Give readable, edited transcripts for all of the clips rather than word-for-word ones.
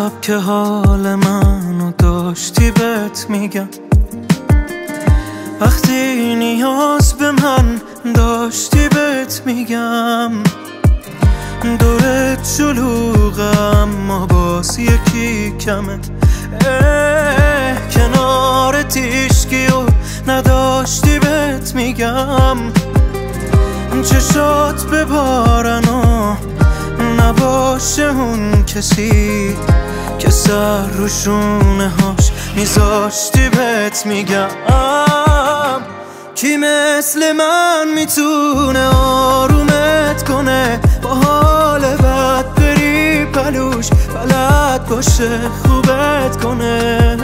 شب که حال منو داشتی بهت میگم، وقتی نیاز به من داشتی بهت میگم. دورت شلوغه اما باز یکی کمه، کنار تیشکی و نداشتی بهت میگم. چشات ببارن و نباشه اون کسی که سر رو شونه هاش میذاشتی بهت میگم. کی مثل من میتونه آرومت کنه، با حال بد بری پلوش بلد باشه خوبت کنه.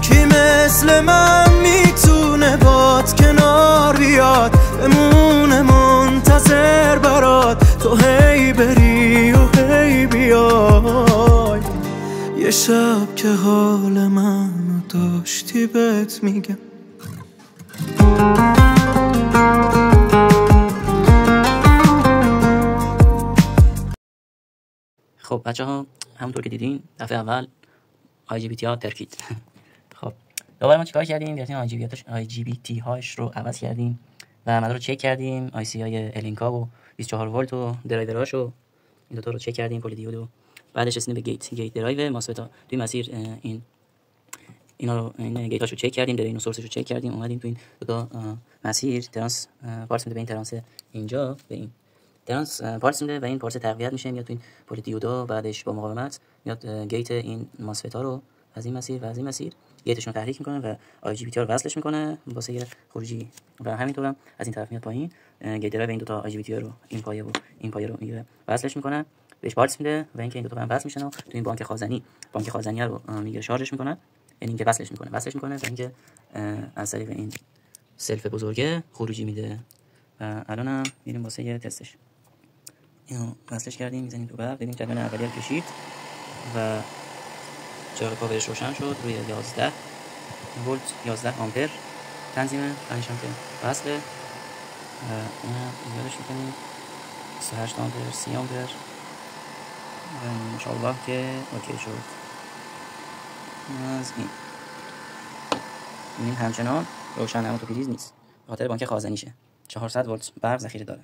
کی مثل من میتونه باد کنار بیاد، بمونه منتظر برات تو هی بری و هی بیای. یه شب که حال منو داشتی بهت میگم. خب بچه ها، همونطور که دیدین دفعه اول IGBT ها ترکید. خب دوباره ما چیکار کردیم؟ گرفتیم IGBT هاش رو عوض کردیم و مدار رو چک کردیم. آی سی های الینکا و 24 ولت و درایوراش و این دوتا رو چک کردیم، پل دیود و بعدش رسیدیم به گیت درایو ماسفتا. توی مسیر این گیتاشو چک کردیم، درین و سورسش رو چک کردیم، اومدیم تو این دو تا مسیر ترانس پارس میده به این ترانس اینجا، به این ترانس پارس میده و این پارس تقویت میشه، میاد تو این پل دیودا، بعدش با مقاومت میاد گیت این ماسفتا رو از این مسیر و از این مسیر گیتشون رو تحریک میکنه و آی جی بی تی رو وصلش میکنه واسه خروجی و همینطورم از این طرف میاد پایین گیت درایو این دو تا آی جی بی تی رو این پایه و این پایه رو میگیره وصلش میکنه، بهش پارس میده و اینکه این دو تا هم وصل میشن و تو این بانک خازنی رو میگیره شارژش میکنه، یعنی اینکه وصلش میکنه و اینکه از طریق این سلف بزرگه خروجی میده. و الانم میریم واسه یه تستش. اینو وصلش کردیم، میزنیم تو برق، ببینیم جریان اولیه رو کشید و چراغ پاورش روشن شد روی 11 ولت 11 آمپر تنظیم، بعدش هم که وصله و اینم ایجادش میکنیم 28 آمپر 30 آمپر و انشالله که اوکی شد. از این همچنان روشن، اما تو پریز نیست، به خاطر بانک خازنیشه. 400 ولت برق ذخیره داره.